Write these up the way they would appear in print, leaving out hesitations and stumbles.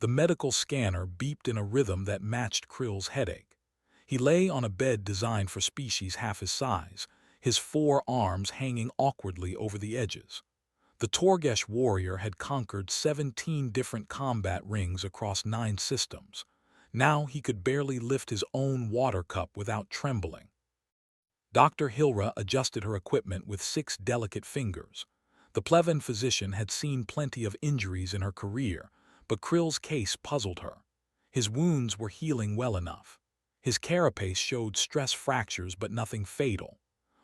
The medical scanner beeped in a rhythm that matched Krill's headache. He lay on a bed designed for species half his size, his 4 arms hanging awkwardly over the edges. The Torgesh warrior had conquered 17 different combat rings across 9 systems. Now he could barely lift his own water cup without trembling. Dr. Hilra adjusted her equipment with 6 delicate fingers. The Plevan physician had seen plenty of injuries in her career, but Krill's case puzzled her. His wounds were healing well enough. His carapace showed stress fractures but nothing fatal.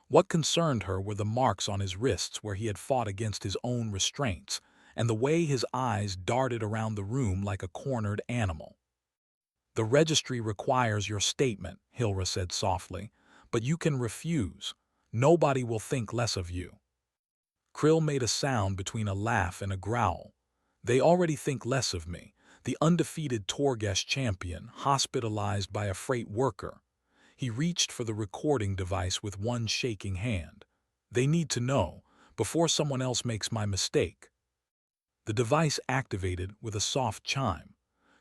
What concerned her were the marks on his wrists where he had fought against his own restraints, and the way his eyes darted around the room like a cornered animal. "The registry requires your statement," Hilra said softly, "but you can refuse. Nobody will think less of you." Krill made a sound between a laugh and a growl. "They already think less of me, the undefeated Torgesh champion, hospitalized by a freight worker." He reached for the recording device with one shaking hand. "They need to know, before someone else makes my mistake." The device activated with a soft chime.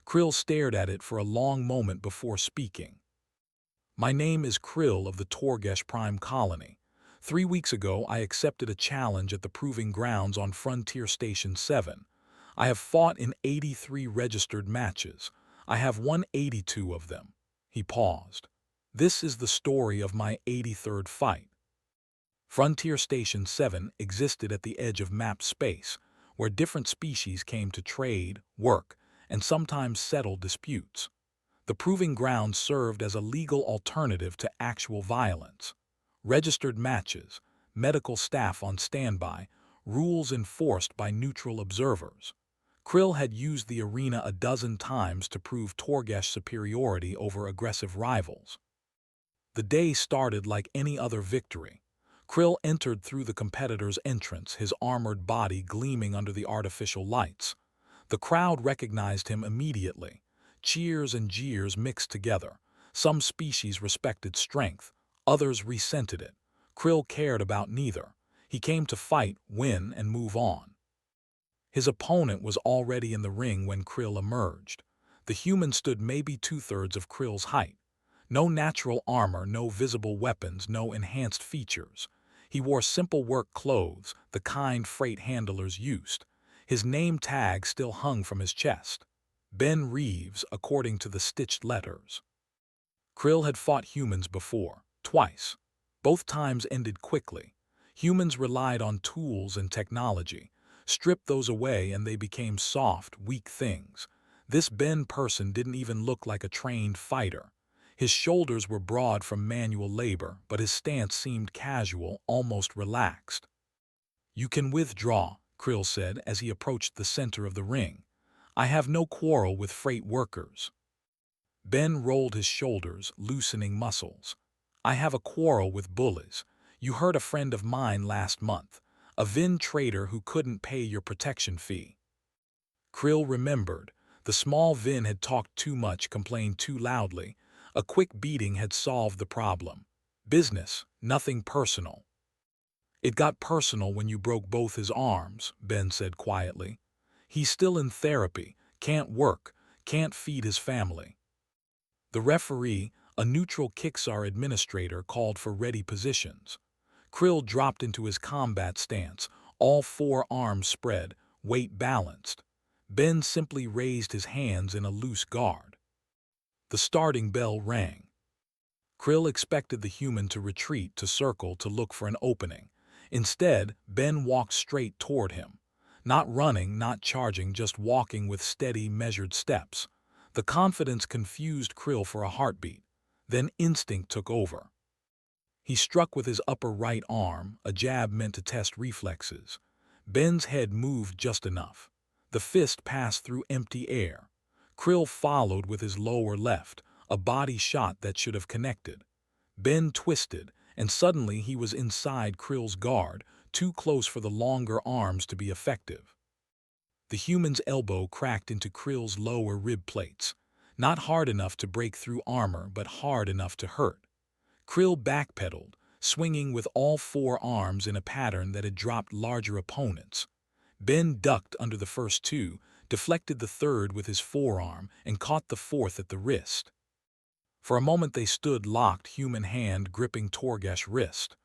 Krill stared at it for a long moment before speaking. "My name is Krill of the Torgesh Prime Colony. 3 weeks ago I accepted a challenge at the Proving Grounds on Frontier Station 7. I have fought in 83 registered matches. I have won 82 of them." He paused. "This is the story of my 83rd fight." Frontier Station 7 existed at the edge of mapped space, where different species came to trade, work, and sometimes settle disputes. The Proving Grounds served as a legal alternative to actual violence. Registered matches, medical staff on standby, rules enforced by neutral observers. Krill had used the arena a dozen times to prove Torgesh superiority over aggressive rivals. The day started like any other victory. Krill entered through the competitor's entrance, his armored body gleaming under the artificial lights. The crowd recognized him immediately. Cheers and jeers mixed together. Some species respected strength, others resented it. Krill cared about neither. He came to fight, win, and move on. His opponent was already in the ring when Krill emerged. The human stood maybe 2/3 of Krill's height. No natural armor, no visible weapons, no enhanced features. He wore simple work clothes, the kind freight handlers used. His name tag still hung from his chest. Ben Reeves, according to the stitched letters. Krill had fought humans before, twice. Both times ended quickly. Humans relied on tools and technology. Strip those away and they became soft, weak things. This Ben person didn't even look like a trained fighter. His shoulders were broad from manual labor, but his stance seemed casual, almost relaxed. "You can withdraw," Krill said as he approached the center of the ring. "I have no quarrel with freight workers." Ben rolled his shoulders, loosening muscles. "I have a quarrel with bullies. You hurt a friend of mine last month, a Vin trader who couldn't pay your protection fee." Krill remembered. The small Vin had talked too much, complained too loudly. A quick beating had solved the problem. Business, nothing personal. "It got personal when you broke both his arms," Ben said quietly. "He's still in therapy, can't work, can't feed his family." The referee, a neutral Kixar administrator, called for ready positions. Krill dropped into his combat stance, all 4 arms spread, weight balanced. Ben simply raised his hands in a loose guard. The starting bell rang. Krill expected the human to retreat, to circle, to look for an opening. Instead, Ben walked straight toward him. Not running, not charging, just walking with steady, measured steps. The confidence confused Krill for a heartbeat. Then instinct took over. He struck with his upper right arm, a jab meant to test reflexes. Ben's head moved just enough. The fist passed through empty air. Krill followed with his lower left, a body shot that should have connected. Ben twisted, and suddenly he was inside Krill's guard, too close for the longer arms to be effective. The human's elbow cracked into Krill's lower rib plates. Not hard enough to break through armor, but hard enough to hurt. Krill backpedaled, swinging with all 4 arms in a pattern that had dropped larger opponents. Ben ducked under the first 2, deflected the third with his forearm, and caught the fourth at the wrist. For a moment they stood locked, human hand gripping Torgesh's wrist.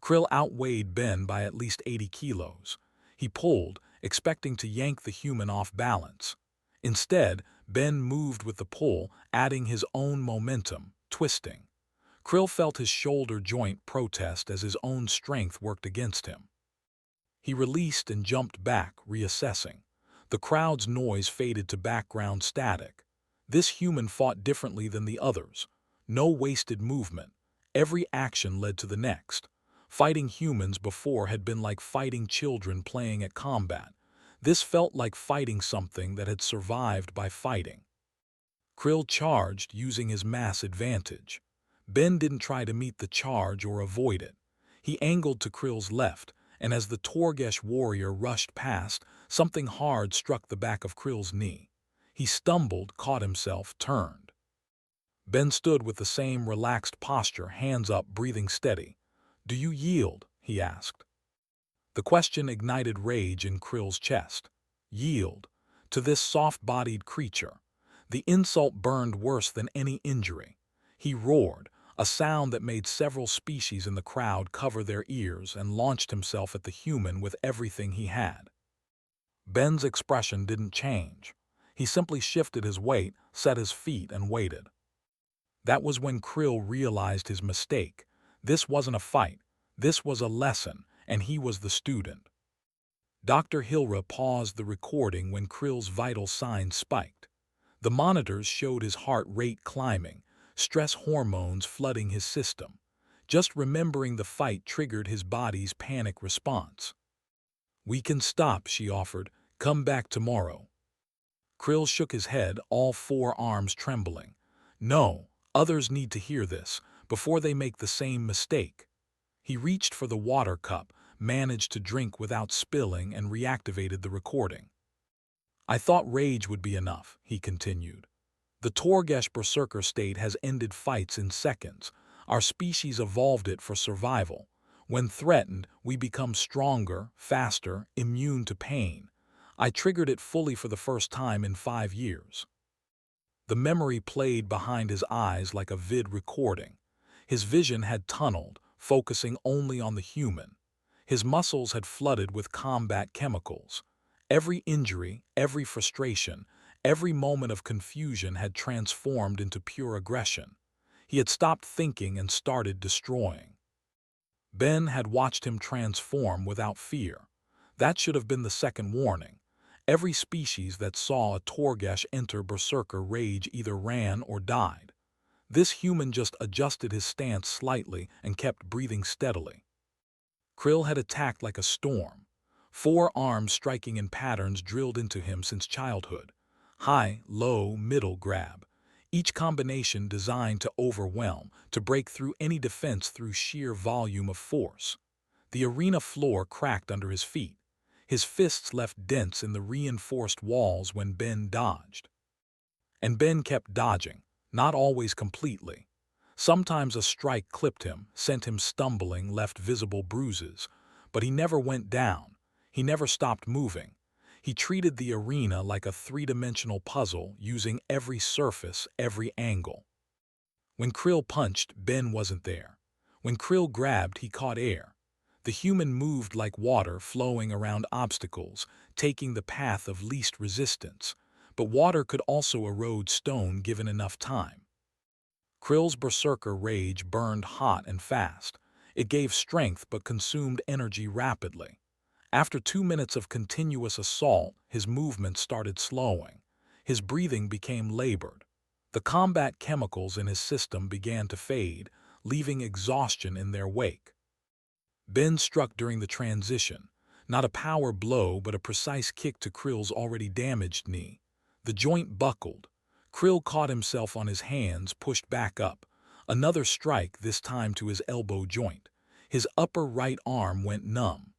Krill outweighed Ben by at least 80 kilos. He pulled, expecting to yank the human off balance. Instead, Ben moved with the pull, adding his own momentum, twisting. Krill felt his shoulder joint protest as his own strength worked against him. He released and jumped back, reassessing. The crowd's noise faded to background static. This human fought differently than the others. No wasted movement. Every action led to the next. Fighting humans before had been like fighting children playing at combat. This felt like fighting something that had survived by fighting. Krill charged, using his mass advantage. Ben didn't try to meet the charge or avoid it. He angled to Krill's left, and as the Torgesh warrior rushed past, something hard struck the back of Krill's knee. He stumbled, caught himself, turned. Ben stood with the same relaxed posture, hands up, breathing steady. "Do you yield?" he asked. The question ignited rage in Krill's chest. Yield? To this soft-bodied creature? The insult burned worse than any injury. He roared, a sound that made several species in the crowd cover their ears, and launched himself at the human with everything he had. Ben's expression didn't change. He simply shifted his weight, set his feet, and waited. That was when Krill realized his mistake. This wasn't a fight. This was a lesson, and he was the student. Dr. Hilra paused the recording when Krill's vital signs spiked. The monitors showed his heart rate climbing, stress hormones flooding his system. Just remembering the fight triggered his body's panic response. "We can stop," she offered. "Come back tomorrow." Krill shook his head, all four arms trembling. "No, others need to hear this, before they make the same mistake." He reached for the water cup, managed to drink without spilling, and reactivated the recording. "I thought rage would be enough," he continued. "The Torgesh berserker state has ended fights in seconds. Our species evolved it for survival. When threatened, we become stronger, faster, immune to pain. I triggered it fully for the first time in 5 years." The memory played behind his eyes like a vid recording. His vision had tunneled, focusing only on the human. His muscles had flooded with combat chemicals. Every injury, every frustration, every moment of confusion had transformed into pure aggression. He had stopped thinking and started destroying. Ben had watched him transform without fear. That should have been the second warning. Every species that saw a Torgesh enter berserker rage either ran or died. This human just adjusted his stance slightly and kept breathing steadily. Krill had attacked like a storm. 4 arms striking in patterns drilled into him since childhood. High, low, middle grab. Each combination designed to overwhelm, to break through any defense through sheer volume of force. The arena floor cracked under his feet. His fists left dents in the reinforced walls when Ben dodged. And Ben kept dodging, not always completely. Sometimes a strike clipped him, sent him stumbling, left visible bruises. But he never went down. He never stopped moving. He treated the arena like a 3-dimensional puzzle, using every surface, every angle. When Krill punched, Ben wasn't there. When Krill grabbed, he caught air. The human moved like water flowing around obstacles, taking the path of least resistance. But water could also erode stone given enough time. Krill's berserker rage burned hot and fast. It gave strength but consumed energy rapidly. After 2 minutes of continuous assault, his movement started slowing. His breathing became labored. The combat chemicals in his system began to fade, leaving exhaustion in their wake. Ben struck during the transition, not a power blow but a precise kick to Krill's already damaged knee. The joint buckled. Krill caught himself on his hands, pushed back up. Another strike, this time to his elbow joint. His upper right arm went numb.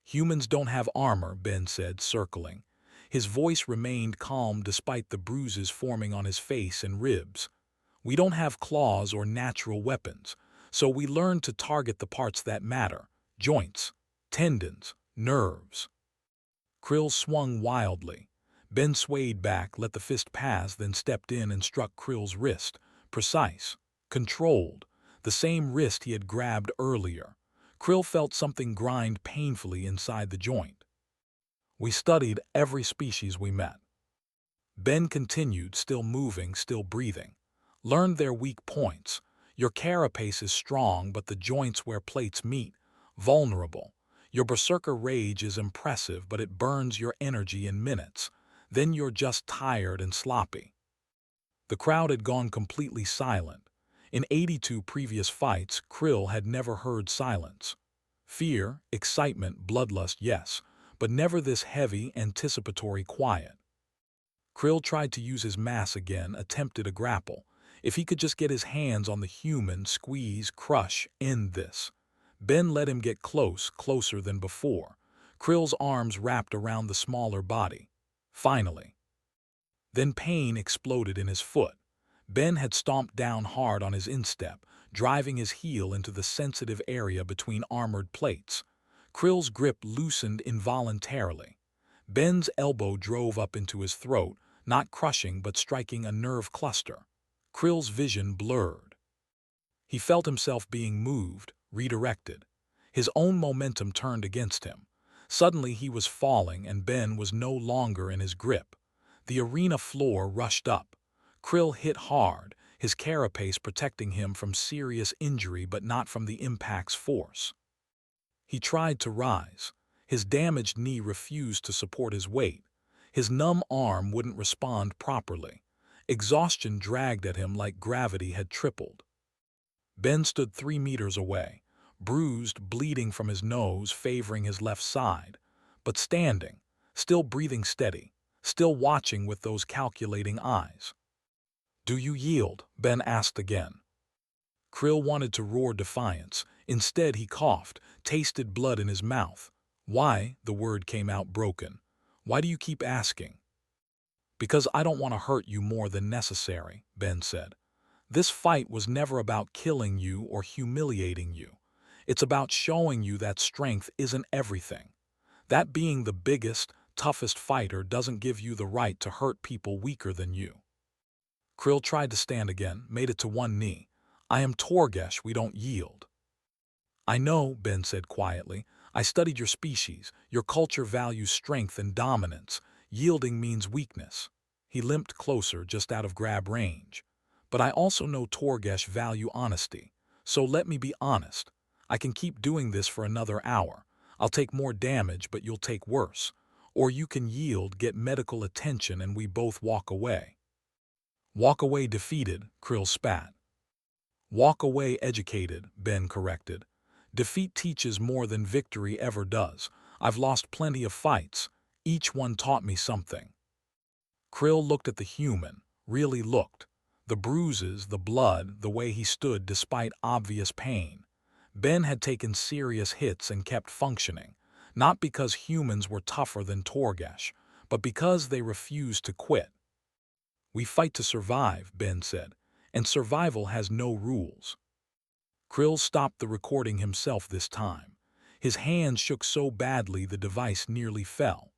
"Humans don't have armor," Ben said, circling. His voice remained calm despite the bruises forming on his face and ribs. "We don't have claws or natural weapons. So we learned to target the parts that matter: joints, tendons, nerves." Krill swung wildly. Ben swayed back, let the fist pass, then stepped in and struck Krill's wrist. Precise. Controlled. The same wrist he had grabbed earlier. Krill felt something grind painfully inside the joint. We studied every species we met. Ben continued, still moving, still breathing. Learned their weak points. Your carapace is strong, but the joints where plates meet, vulnerable. Your berserker rage is impressive, but it burns your energy in minutes. Then you're just tired and sloppy. The crowd had gone completely silent. In 82 previous fights, Krill had never heard silence. Fear, excitement, bloodlust, yes, but never this heavy, anticipatory quiet. Krill tried to use his mass again, attempted a grapple. If he could just get his hands on the human, squeeze, crush, end this. Ben let him get close, closer than before. Krill's arms wrapped around the smaller body. Finally. Then pain exploded in his foot. Ben had stomped down hard on his instep, driving his heel into the sensitive area between armored plates. Krill's grip loosened involuntarily. Ben's elbow drove up into his throat, not crushing but striking a nerve cluster. Krill's vision blurred. He felt himself being moved, redirected. His own momentum turned against him. Suddenly he was falling and Ben was no longer in his grip. The arena floor rushed up. Krill hit hard, his carapace protecting him from serious injury but not from the impact's force. He tried to rise. His damaged knee refused to support his weight. His numb arm wouldn't respond properly. Exhaustion dragged at him like gravity had tripled. Ben stood 3 meters away, bruised, bleeding from his nose, favoring his left side, but standing, still breathing steady, still watching with those calculating eyes. "Do you yield?" Ben asked again. Krill wanted to roar defiance. Instead, he coughed, tasted blood in his mouth. "Why?" The word came out broken. "Why do you keep asking?" "Because I don't want to hurt you more than necessary," Ben said. "This fight was never about killing you or humiliating you. It's about showing you that strength isn't everything. That being the biggest, toughest fighter doesn't give you the right to hurt people weaker than you." Krill tried to stand again, made it to one knee. "I am Torgesh, we don't yield." "I know," Ben said quietly. "I studied your species. Your culture values strength and dominance. Yielding means weakness." He limped closer, just out of grab range. "But I also know Torgesh value honesty. So let me be honest. I can keep doing this for another hour. I'll take more damage, but you'll take worse. Or you can yield, get medical attention, and we both walk away." "Walk away defeated," Krill spat. "Walk away educated," Ben corrected. "Defeat teaches more than victory ever does. I've lost plenty of fights. Each one taught me something." Krill looked at the human, really looked. The bruises, the blood, the way he stood despite obvious pain. Ben had taken serious hits and kept functioning, not because humans were tougher than Torgesh, but because they refused to quit. "We fight to survive," Ben said, "and survival has no rules." Krill stopped the recording himself this time. His hands shook so badly the device nearly fell.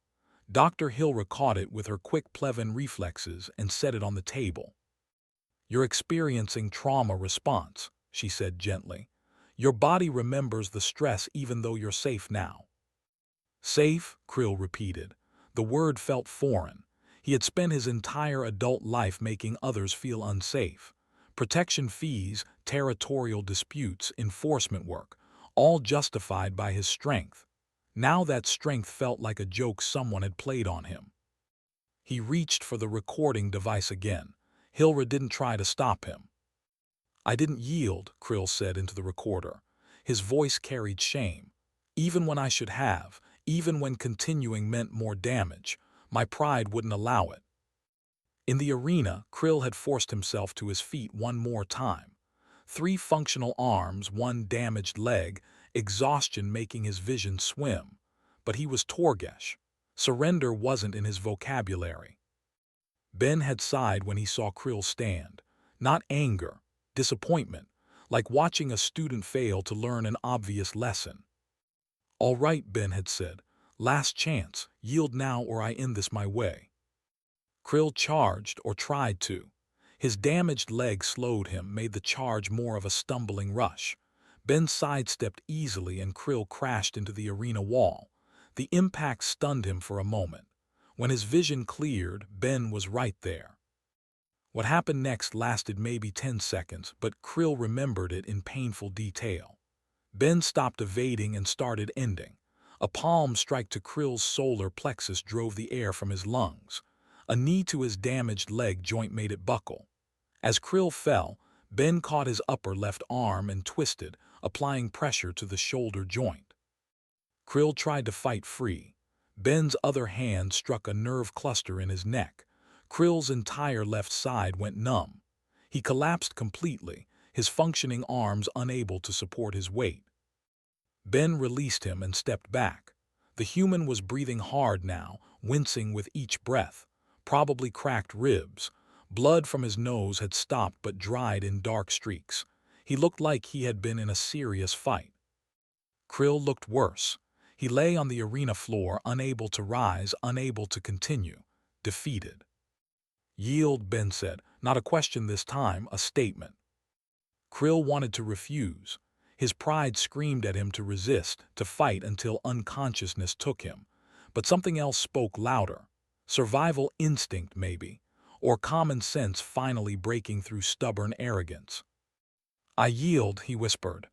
Dr. Hilra caught it with her quick Plevan reflexes and set it on the table. "You're experiencing trauma response," she said gently. "Your body remembers the stress even though you're safe now." "Safe?" Krill repeated. The word felt foreign. He had spent his entire adult life making others feel unsafe. Protection fees, territorial disputes, enforcement work, all justified by his strength. Now that strength felt like a joke someone had played on him. He reached for the recording device again. Hilra didn't try to stop him. "I didn't yield," Krill said into the recorder. His voice carried shame. "Even when I should have, even when continuing meant more damage, my pride wouldn't allow it." In the arena, Krill had forced himself to his feet one more time. 3 functional arms, 1 damaged leg, exhaustion making his vision swim. But he was Torgesh. Surrender wasn't in his vocabulary. Ben had sighed when he saw Krill stand. Not anger, disappointment, like watching a student fail to learn an obvious lesson. "All right," Ben had said. "Last chance. Yield now or I end this my way." Krill charged, or tried to. His damaged leg slowed him, made the charge more of a stumbling rush. Ben sidestepped easily and Krill crashed into the arena wall. The impact stunned him for a moment. When his vision cleared, Ben was right there. What happened next lasted maybe 10 seconds, but Krill remembered it in painful detail. Ben stopped evading and started ending. A palm strike to Krill's solar plexus drove the air from his lungs. A knee to his damaged leg joint made it buckle. As Krill fell, Ben caught his upper left arm and twisted, applying pressure to the shoulder joint. Krill tried to fight free. Ben's other hand struck a nerve cluster in his neck. Krill's entire left side went numb. He collapsed completely, his functioning arms unable to support his weight. Ben released him and stepped back. The human was breathing hard now, wincing with each breath, probably cracked ribs. Blood from his nose had stopped but dried in dark streaks. He looked like he had been in a serious fight. Krill looked worse. He lay on the arena floor, unable to rise, unable to continue, defeated. "Yield," Ben said. Not a question this time, a statement. Krill wanted to refuse. His pride screamed at him to resist, to fight until unconsciousness took him. But something else spoke louder. Survival instinct, maybe, or common sense finally breaking through stubborn arrogance. "I yield," he whispered.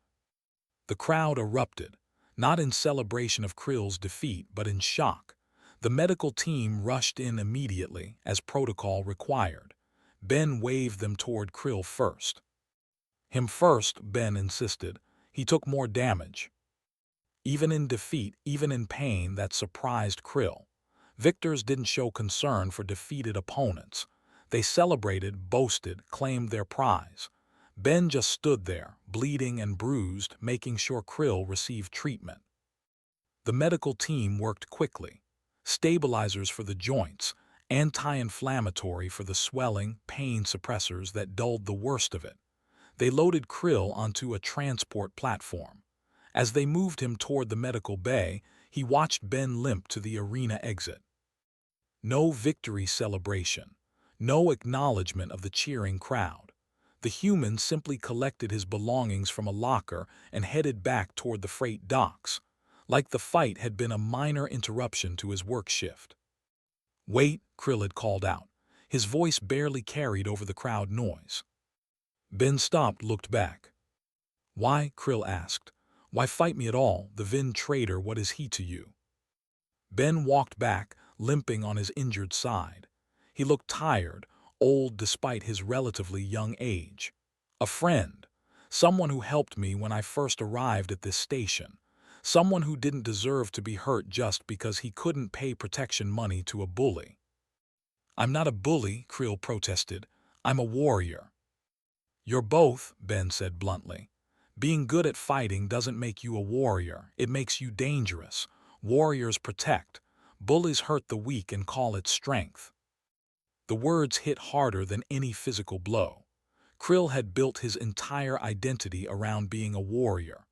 The crowd erupted, not in celebration of Krill's defeat, but in shock. The medical team rushed in immediately, as protocol required. Ben waved them toward Krill first. "Him first," Ben insisted. "He took more damage." Even in defeat, even in pain, that surprised Krill. Victors didn't show concern for defeated opponents. They celebrated, boasted, claimed their prize. Ben just stood there, bleeding and bruised, making sure Krill received treatment. The medical team worked quickly. Stabilizers for the joints, anti-inflammatory for the swelling, pain suppressors that dulled the worst of it. They loaded Krill onto a transport platform. As they moved him toward the medical bay, he watched Ben limp to the arena exit. No victory celebration. No acknowledgement of the cheering crowd. The human simply collected his belongings from a locker and headed back toward the freight docks, like the fight had been a minor interruption to his work shift. "Wait," Krill had called out. His voice barely carried over the crowd noise. Ben stopped, looked back. "Why?" Krill asked. "Why fight me at all? The Vin traitor, what is he to you?" Ben walked back, limping on his injured side. He looked tired, old despite his relatively young age. "A friend. Someone who helped me when I first arrived at this station. Someone who didn't deserve to be hurt just because he couldn't pay protection money to a bully." "I'm not a bully," Krill protested. "I'm a warrior." "You're both," Ben said bluntly. "Being good at fighting doesn't make you a warrior. It makes you dangerous. Warriors protect. Bullies hurt the weak and call it strength." The words hit harder than any physical blow. Krill had built his entire identity around being a warrior.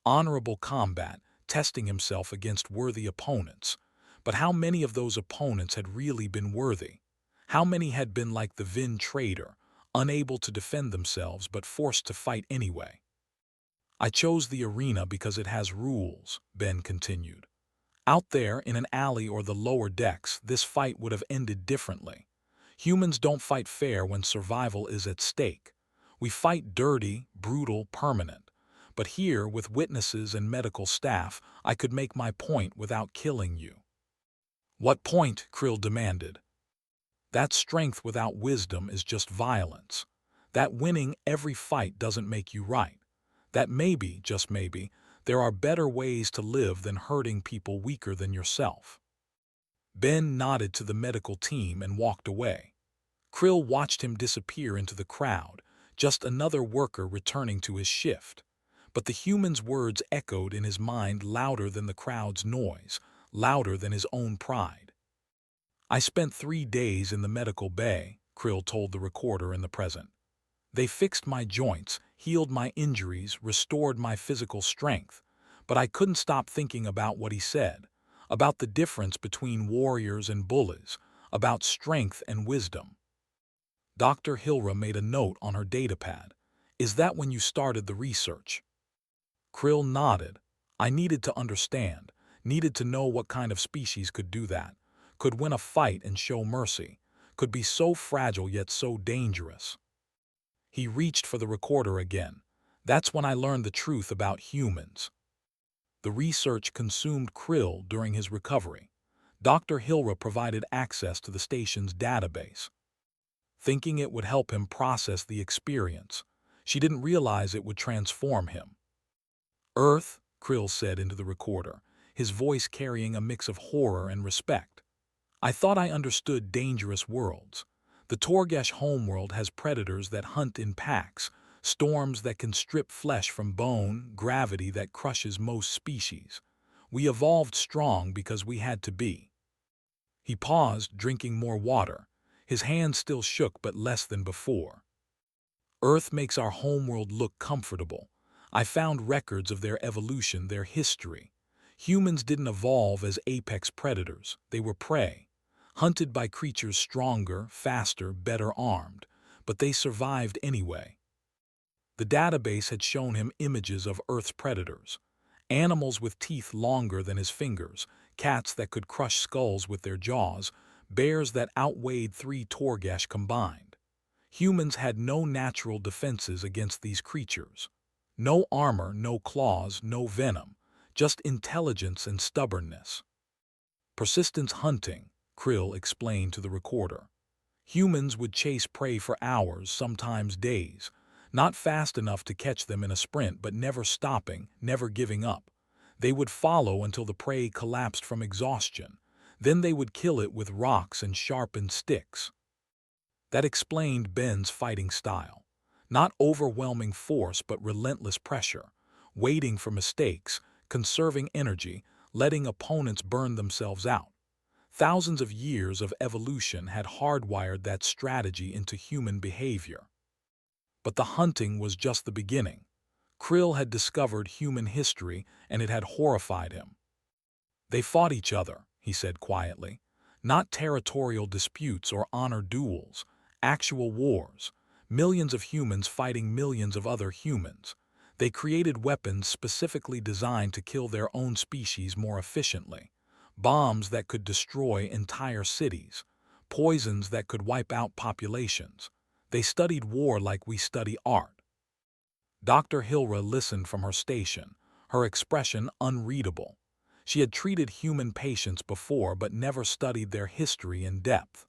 Honorable combat, testing himself against worthy opponents. But how many of those opponents had really been worthy? How many had been like the Vin traitor, unable to defend themselves but forced to fight anyway? "I chose the arena because it has rules," Ben continued. "Out there, in an alley or the lower decks, this fight would have ended differently. Humans don't fight fair when survival is at stake. We fight dirty, brutal, permanent. But here, with witnesses and medical staff, I could make my point without killing you." "What point?" Krill demanded. "That strength without wisdom is just violence. That winning every fight doesn't make you right. That maybe, just maybe, there are better ways to live than hurting people weaker than yourself." Ben nodded to the medical team and walked away. Krill watched him disappear into the crowd, just another worker returning to his shift. But the human's words echoed in his mind louder than the crowd's noise, louder than his own pride. "I spent 3 days in the medical bay," Krill told the recorder in the present. "They fixed my joints, healed my injuries, restored my physical strength. But I couldn't stop thinking about what he said, about the difference between warriors and bullies, about strength and wisdom. Dr. Hilra made a note on her datapad. Is that when you started the research? Krill nodded. I needed to understand, needed to know what kind of species could do that, could win a fight and show mercy, could be so fragile yet so dangerous. He reached for the recorder again. That's when I learned the truth about humans. The research consumed Krill during his recovery. Dr. Hilra provided access to the station's database. Thinking it would help him process the experience, she didn't realize it would transform him. Earth, Krill said into the recorder, his voice carrying a mix of horror and respect. I thought I understood dangerous worlds. The Torgesh homeworld has predators that hunt in packs, storms that can strip flesh from bone, gravity that crushes most species. We evolved strong because we had to be. He paused, drinking more water. His hands still shook but less than before. Earth makes our homeworld look comfortable. I found records of their evolution, their history. Humans didn't evolve as apex predators. They were prey, hunted by creatures stronger, faster, better armed, but they survived anyway. The database had shown him images of Earth's predators. Animals with teeth longer than his fingers, cats that could crush skulls with their jaws, bears that outweighed 3 Torgesh combined. Humans had no natural defenses against these creatures. No armor, no claws, no venom, just intelligence and stubbornness. Persistence hunting, Krill explained to the recorder. Humans would chase prey for hours, sometimes days, not fast enough to catch them in a sprint, but never stopping, never giving up. They would follow until the prey collapsed from exhaustion. Then they would kill it with rocks and sharpened sticks. That explained Ben's fighting style. Not overwhelming force, but relentless pressure, waiting for mistakes, conserving energy, letting opponents burn themselves out. Thousands of years of evolution had hardwired that strategy into human behavior. But the hunting was just the beginning. Krill had discovered human history, and it had horrified him. They fought each other, he said quietly. Not territorial disputes or honor duels, actual wars. Millions of humans fighting millions of other humans. They created weapons specifically designed to kill their own species more efficiently. Bombs that could destroy entire cities. Poisons that could wipe out populations. They studied war like we study art. Dr. Hilra listened from her station, her expression unreadable. She had treated human patients before but never studied their history in depth.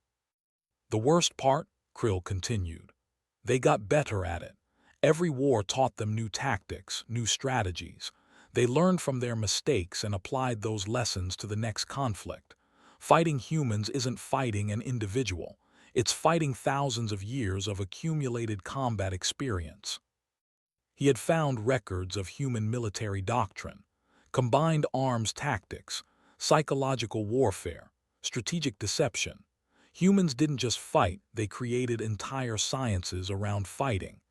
The worst part, Krill continued. They got better at it. Every war taught them new tactics, new strategies. They learned from their mistakes and applied those lessons to the next conflict. Fighting humans isn't fighting an individual. It's fighting thousands of years of accumulated combat experience. He had found records of human military doctrine, combined arms tactics, psychological warfare, strategic deception. Humans didn't just fight, they created entire sciences around fighting.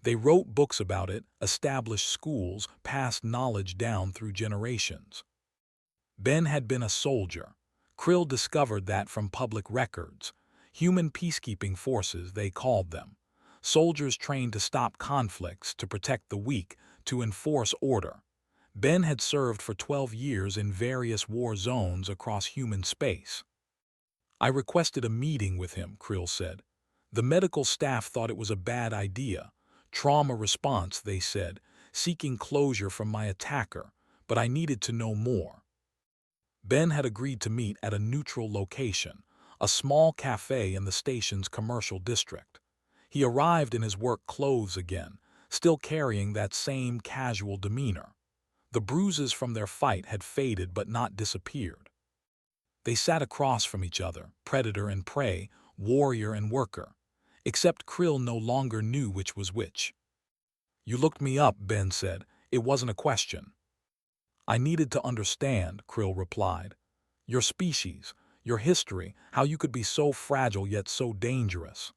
They wrote books about it, established schools, passed knowledge down through generations. Ben had been a soldier. Krill discovered that from public records. Human peacekeeping forces, they called them. Soldiers trained to stop conflicts, to protect the weak, to enforce order. Ben had served for 12 years in various war zones across human space. I requested a meeting with him, Krill said. The medical staff thought it was a bad idea. Trauma response, they said, seeking closure from my attacker, but I needed to know more. Ben had agreed to meet at a neutral location, a small cafe in the station's commercial district. He arrived in his work clothes again, still carrying that same casual demeanor. The bruises from their fight had faded but not disappeared. They sat across from each other, predator and prey, warrior and worker. Except Krill no longer knew which was which. You looked me up, Ben said. It wasn't a question. I needed to understand, Krill replied. Your species, your history, how you could be so fragile yet so dangerous.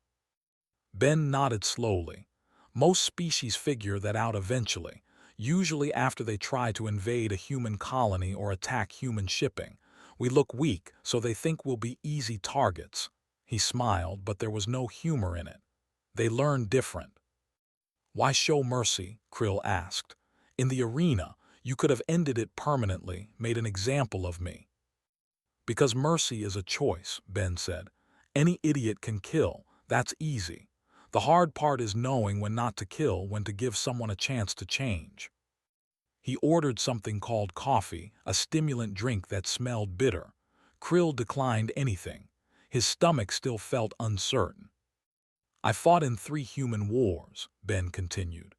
Ben nodded slowly. Most species figure that out eventually, usually after they try to invade a human colony or attack human shipping. We look weak, so they think we'll be easy targets." He smiled, but there was no humor in it. "They learn different." "Why show mercy?" Krill asked. "In the arena, you could have ended it permanently, made an example of me." "Because mercy is a choice," Ben said. "Any idiot can kill. That's easy. The hard part is knowing when not to kill, when to give someone a chance to change." He ordered something called coffee, a stimulant drink that smelled bitter. Krill declined anything. His stomach still felt uncertain. "I fought in 3 human wars," Ben continued.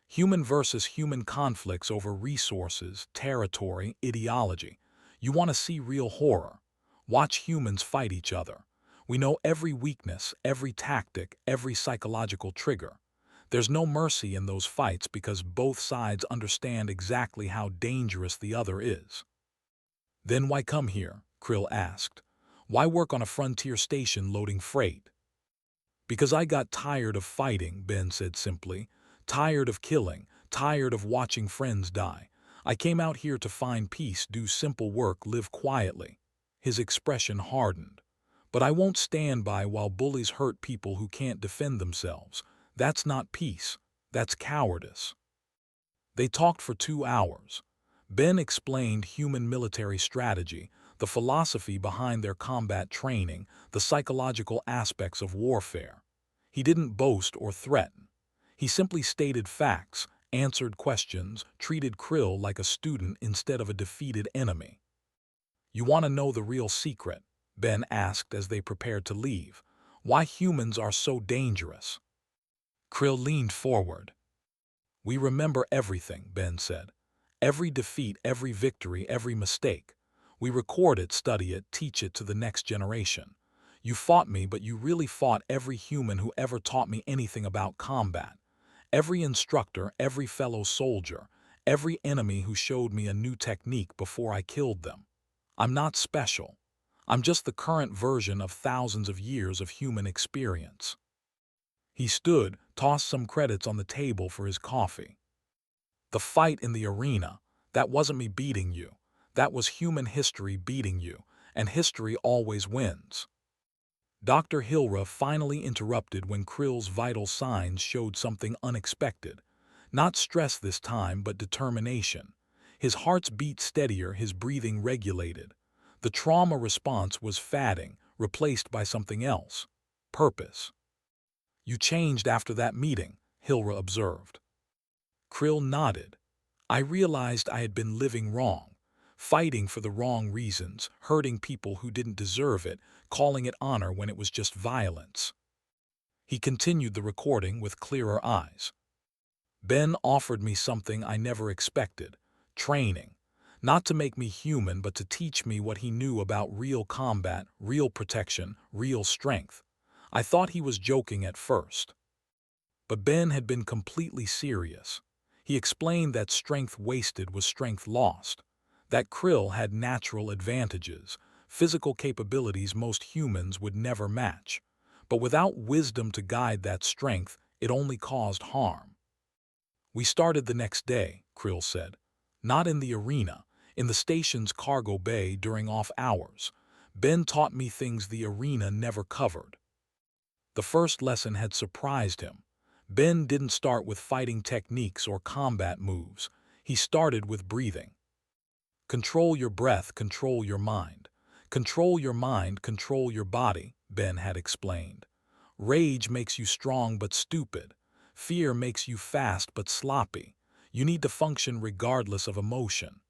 "Human versus human conflicts over resources, territory, ideology. You want to see real horror? Watch humans fight each other. We know every weakness, every tactic, every psychological trigger. There's no mercy in those fights because both sides understand exactly how dangerous the other is." "Then why come here?" Krill asked. "Why work on a frontier station loading freight?" "Because I got tired of fighting," Ben said simply. "Tired of killing, tired of watching friends die. I came out here to find peace, do simple work, live quietly." His expression hardened. "But I won't stand by while bullies hurt people who can't defend themselves. That's not peace. That's cowardice." They talked for 2 hours. Ben explained human military strategy, the philosophy behind their combat training, the psychological aspects of warfare. He didn't boast or threaten. He simply stated facts, answered questions, treated Krill like a student instead of a defeated enemy. "You want to know the real secret?" Ben asked as they prepared to leave. "Why humans are so dangerous?" Krill leaned forward. "We remember everything," Ben said. "Every defeat, every victory, every mistake. We record it, study it, teach it to the next generation. You fought me, but you really fought every human who ever taught me anything about combat. Every instructor, every fellow soldier, every enemy who showed me a new technique before I killed them. I'm not special. I'm just the current version of thousands of years of human experience." He stood, tossed some credits on the table for his coffee. "The fight in the arena, that wasn't me beating you. That was human history beating you, and history always wins." Dr. Hilra finally interrupted when Krill's vital signs showed something unexpected. Not stress this time, but determination. His heart's beat steadier, his breathing regulated. The trauma response was fading, replaced by something else. Purpose. "You changed after that meeting," Hilra observed. Krill nodded. "I realized I had been living wrong, fighting for the wrong reasons, hurting people who didn't deserve it, calling it honor when it was just violence." He continued the recording with clearer eyes. "Ben offered me something I never expected, training. Not to make me human, but to teach me what he knew about real combat, real protection, real strength. I thought he was joking at first. But Ben had been completely serious. He explained that strength wasted was strength lost, that Krill had natural advantages, physical capabilities most humans would never match. But without wisdom to guide that strength, it only caused harm. "We started the next day," Krill said. "Not in the arena, in the station's cargo bay during off hours. Ben taught me things the arena never covered." The first lesson had surprised him. Ben didn't start with fighting techniques or combat moves. He started with breathing. "Control your breath, control your mind. Control your mind, control your body," Ben had explained. "Rage makes you strong but stupid. Fear makes you fast but sloppy. You need to function regardless of emotion."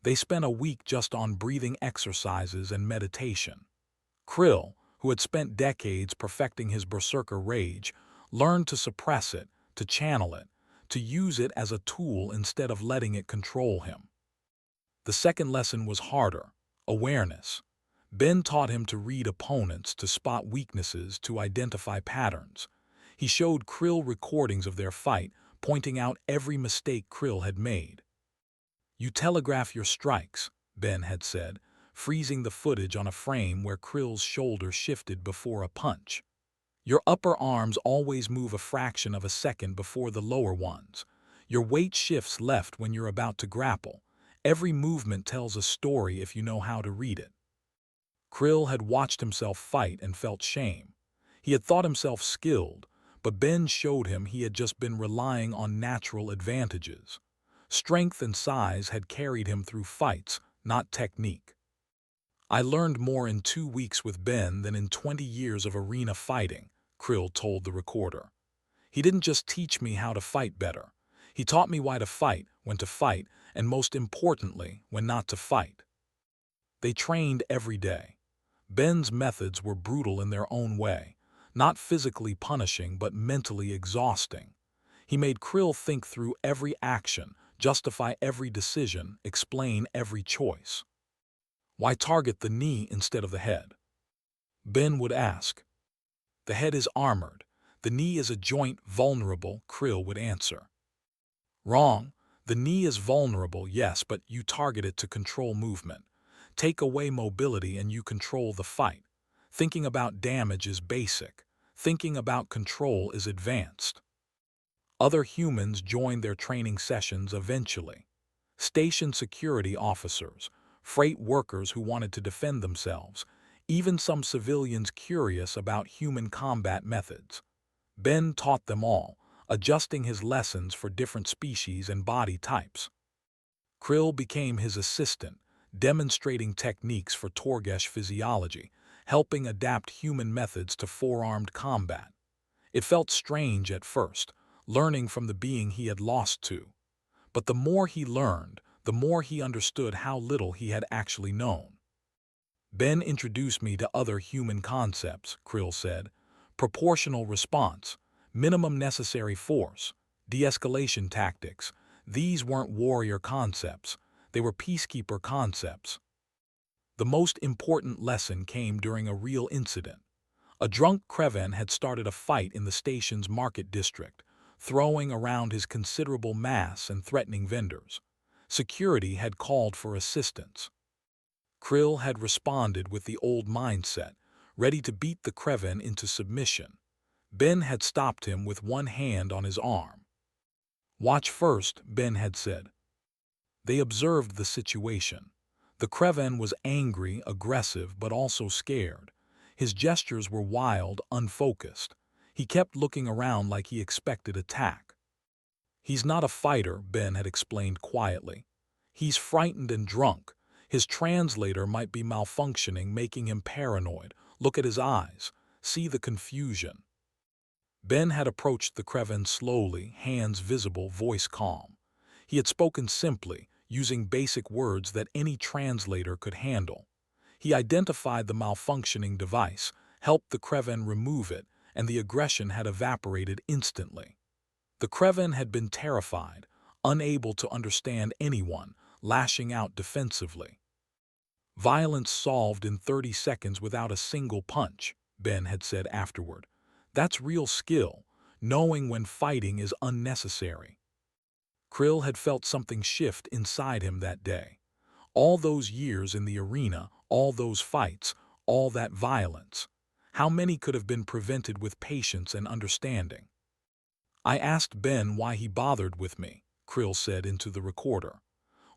They spent a week just on breathing exercises and meditation. Krill, who had spent decades perfecting his berserker rage, learned to suppress it, to channel it, to use it as a tool instead of letting it control him. The second lesson was harder: awareness. Ben taught him to read opponents, to spot weaknesses, to identify patterns. He showed Krill recordings of their fight, pointing out every mistake Krill had made. "You telegraph your strikes," Ben had said, freezing the footage on a frame where Krill's shoulder shifted before a punch. "Your upper arms always move a fraction of a second before the lower ones. Your weight shifts left when you're about to grapple. Every movement tells a story if you know how to read it. Krill had watched himself fight and felt shame. He had thought himself skilled, but Ben showed him he had just been relying on natural advantages. Strength and size had carried him through fights, not technique. I learned more in 2 weeks with Ben than in 20 years of arena fighting, Krill told the recorder. He didn't just teach me how to fight better. He taught me why to fight, when to fight, and most importantly, when not to fight. They trained every day. Ben's methods were brutal in their own way, not physically punishing but mentally exhausting. He made Krill think through every action, justify every decision, explain every choice. Why target the knee instead of the head? Ben would ask. The head is armored. The knee is a joint vulnerable, Krill would answer. Wrong. The knee is vulnerable, yes, but you target it to control movement. Take away mobility and you control the fight. Thinking about damage is basic. Thinking about control is advanced. Other humans joined their training sessions eventually. Station security officers, freight workers who wanted to defend themselves, even some civilians curious about human combat methods. Ben taught them all, adjusting his lessons for different species and body types. Krill became his assistant, demonstrating techniques for Torgesh physiology, helping adapt human methods to four-armed combat. It felt strange at first, learning from the being he had lost to. But the more he learned, the more he understood how little he had actually known. Ben introduced me to other human concepts, Krill said. Proportional response, minimum necessary force, de-escalation tactics. These weren't warrior concepts, they were peacekeeper concepts. The most important lesson came during a real incident. A drunk Kreven had started a fight in the station's market district, throwing around his considerable mass and threatening vendors. Security had called for assistance. Krill had responded with the old mindset, ready to beat the Kreven into submission. Ben had stopped him with one hand on his arm. Watch first, Ben had said. They observed the situation. The Kreven was angry, aggressive, but also scared. His gestures were wild, unfocused. He kept looking around like he expected attack. He's not a fighter, Ben had explained quietly. He's frightened and drunk. His translator might be malfunctioning, making him paranoid. Look at his eyes. See the confusion. Ben had approached the Kreven slowly, hands visible, voice calm. He had spoken simply, using basic words that any translator could handle. He identified the malfunctioning device, helped the Kreven remove it, and the aggression had evaporated instantly. The Kreven had been terrified, unable to understand anyone, lashing out defensively. Violence solved in 30 seconds without a single punch, Ben had said afterward. That's real skill, knowing when fighting is unnecessary. Krill had felt something shift inside him that day. All those years in the arena, all those fights, all that violence. How many could have been prevented with patience and understanding? I asked Ben why he bothered with me, Krill said into the recorder.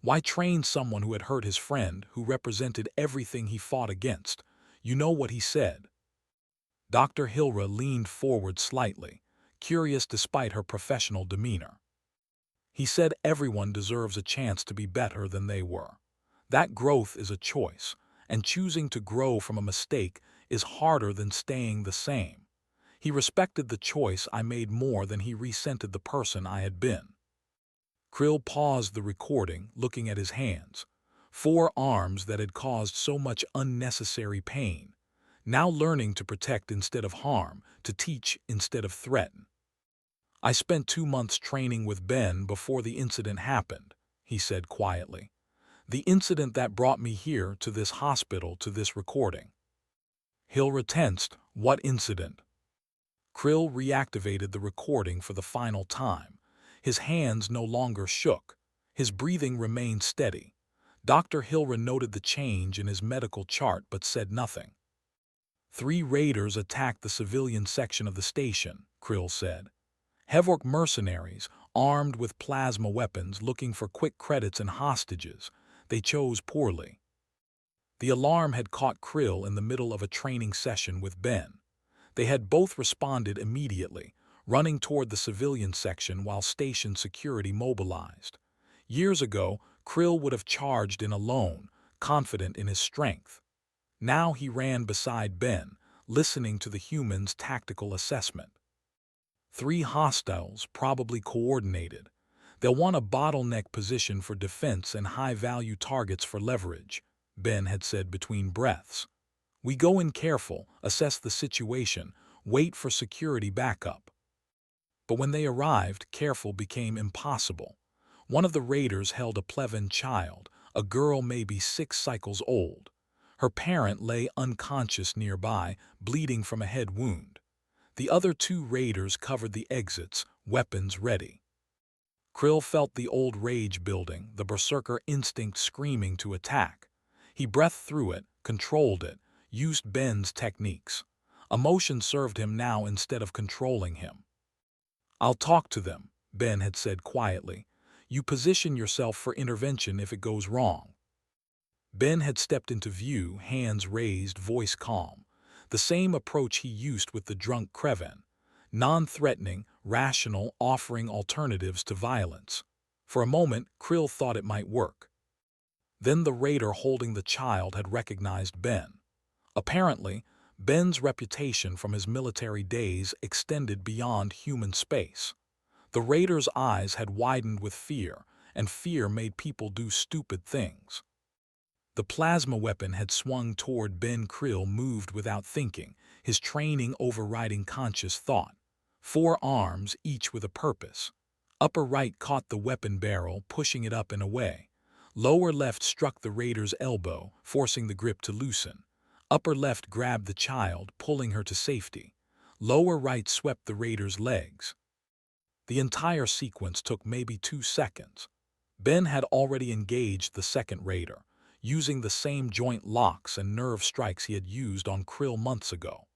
Why train someone who had hurt his friend, who represented everything he fought against? You know what he said. Dr. Hilra leaned forward slightly, curious despite her professional demeanor. He said everyone deserves a chance to be better than they were. That growth is a choice, and choosing to grow from a mistake is harder than staying the same. He respected the choice I made more than he resented the person I had been. Krill paused the recording, looking at his hands. 4 arms that had caused so much unnecessary pain. Now learning to protect instead of harm, to teach instead of threaten. I spent 2 months training with Ben before the incident happened, he said quietly. The incident that brought me here, to this hospital, to this recording. Hilra tensed. What incident? Krill reactivated the recording for the final time. His hands no longer shook. His breathing remained steady. Dr. Hilra noted the change in his medical chart but said nothing. 3 raiders attacked the civilian section of the station, Krill said. HFY mercenaries, armed with plasma weapons, looking for quick credits and hostages. They chose poorly. The alarm had caught Krill in the middle of a training session with Ben. They had both responded immediately, running toward the civilian section while station security mobilized. Years ago, Krill would have charged in alone, confident in his strength. Now he ran beside Ben, listening to the humans' tactical assessment. 3 hostiles, probably coordinated. They'll want a bottleneck position for defense and high-value targets for leverage, Ben had said between breaths. We go in careful, assess the situation, wait for security backup. But when they arrived, careful became impossible. One of the raiders held a Plevan child, a girl maybe 6 cycles old. Her parent lay unconscious nearby, bleeding from a head wound. The other 2 raiders covered the exits, weapons ready. Krill felt the old rage building, the berserker instinct screaming to attack. He breathed through it, controlled it, used Ben's techniques. Emotion served him now instead of controlling him. I'll talk to them, Ben had said quietly. You position yourself for intervention if it goes wrong. Ben had stepped into view, hands raised, voice calm. The same approach he used with the drunk Kreven. Non-threatening, rational, offering alternatives to violence. For a moment, Krill thought it might work. Then the raider holding the child had recognized Ben. Apparently, Ben's reputation from his military days extended beyond human space. The raider's eyes had widened with fear, and fear made people do stupid things. The plasma weapon had swung toward Ben. Krill moved without thinking, his training overriding conscious thought. 4 arms, each with a purpose. Upper right caught the weapon barrel, pushing it up and away. Lower left struck the raider's elbow, forcing the grip to loosen. Upper left grabbed the child, pulling her to safety. Lower right swept the raider's legs. The entire sequence took maybe 2 seconds. Ben had already engaged the second raider, using the same joint locks and nerve strikes he had used on Krill months ago.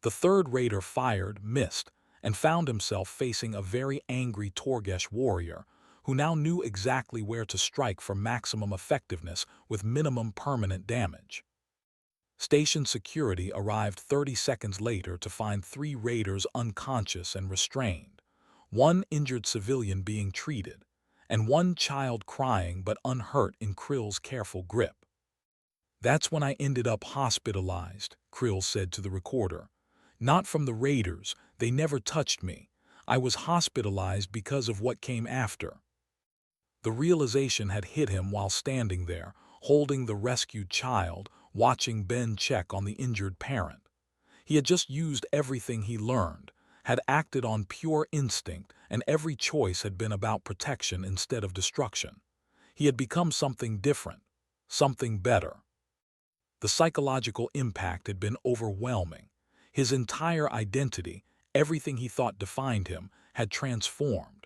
The third raider fired, missed, and found himself facing a very angry Torgesh warrior, who now knew exactly where to strike for maximum effectiveness with minimum permanent damage. Station security arrived 30 seconds later to find 3 raiders unconscious and restrained, 1 injured civilian being treated, and 1 child crying but unhurt in Krill's careful grip. That's when I ended up hospitalized, Krill said to the recorder. Not from the raiders, they never touched me. I was hospitalized because of what came after. The realization had hit him while standing there, holding the rescued child, watching Ben check on the injured parent. He had just used everything he learned, had acted on pure instinct, and every choice had been about protection instead of destruction. He had become something different, something better. The psychological impact had been overwhelming. His entire identity, everything he thought defined him, had transformed.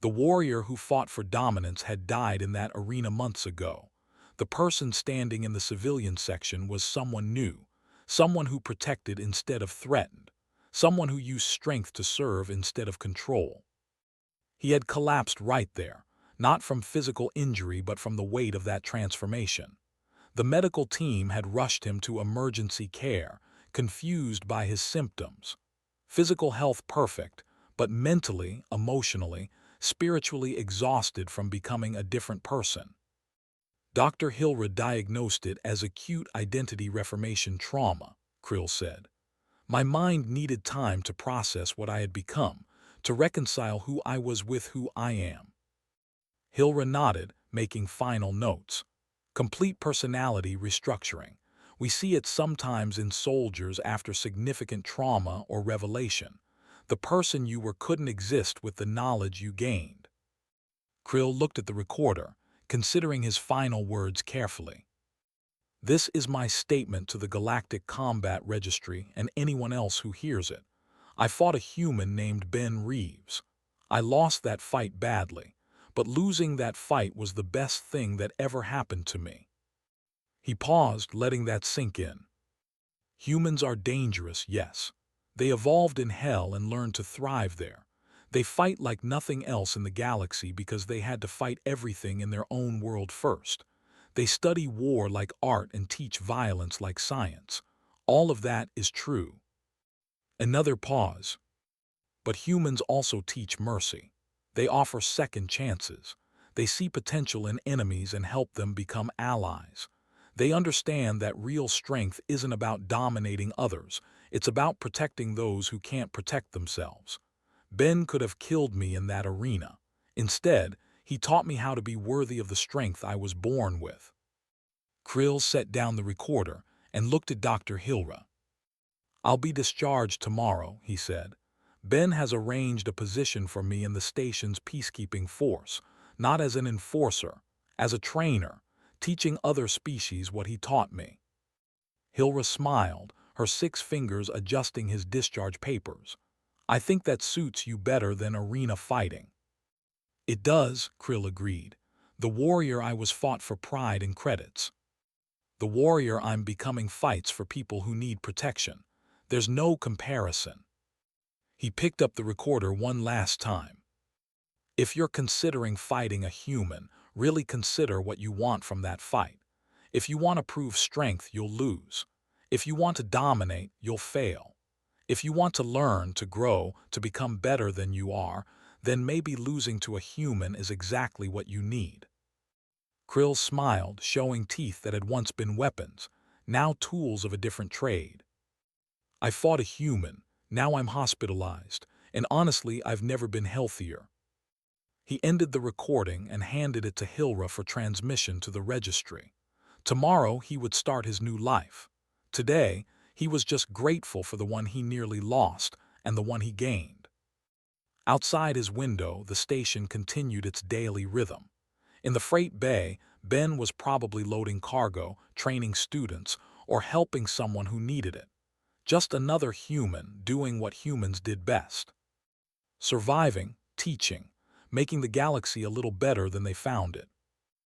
The warrior who fought for dominance had died in that arena months ago. The person standing in the civilian section was someone new, someone who protected instead of threatened, someone who used strength to serve instead of control. He had collapsed right there, not from physical injury but from the weight of that transformation. The medical team had rushed him to emergency care, confused by his symptoms. Physical health perfect, but mentally, emotionally, spiritually exhausted from becoming a different person. Dr. Hilra diagnosed it as acute identity reformation trauma, Krill said. My mind needed time to process what I had become, to reconcile who I was with who I am. Hilra nodded, making final notes. Complete personality restructuring. We see it sometimes in soldiers after significant trauma or revelation. The person you were couldn't exist with the knowledge you gained. Krill looked at the recorder, considering his final words carefully. This is my statement to the Galactic Combat Registry and anyone else who hears it. I fought a human named Ben Reeves. I lost that fight badly, but losing that fight was the best thing that ever happened to me. He paused, letting that sink in. Humans are dangerous, yes. They evolved in hell and learned to thrive there. They fight like nothing else in the galaxy because they had to fight everything in their own world first. They study war like art and teach violence like science. All of that is true. Another pause. But humans also teach mercy. They offer second chances. They see potential in enemies and help them become allies. They understand that real strength isn't about dominating others. It's about protecting those who can't protect themselves. Ben could have killed me in that arena. Instead, he taught me how to be worthy of the strength I was born with. Krill set down the recorder and looked at Dr. Hilra. "I'll be discharged tomorrow," he said. "Ben has arranged a position for me in the station's peacekeeping force, not as an enforcer, as a trainer, teaching other species what he taught me." Hilra smiled, her 6 fingers adjusting his discharge papers. "I think that suits you better than arena fighting." "It does," Krill agreed. "The warrior I was fought for pride and credits. The warrior I'm becoming fights for people who need protection. There's no comparison." He picked up the recorder one last time. "If you're considering fighting a human, really consider what you want from that fight. If you want to prove strength, you'll lose. If you want to dominate, you'll fail. If you want to learn, to grow, to become better than you are, then maybe losing to a human is exactly what you need." Krill smiled, showing teeth that had once been weapons, now tools of a different trade. "I fought a human, now I'm hospitalized, and honestly I've never been healthier." He ended the recording and handed it to Hilra for transmission to the registry. Tomorrow he would start his new life. Today, he was just grateful for the one he nearly lost and the one he gained. Outside his window, the station continued its daily rhythm. In the freight bay, Ben was probably loading cargo, training students, or helping someone who needed it. Just another human doing what humans did best. Surviving, teaching, making the galaxy a little better than they found it.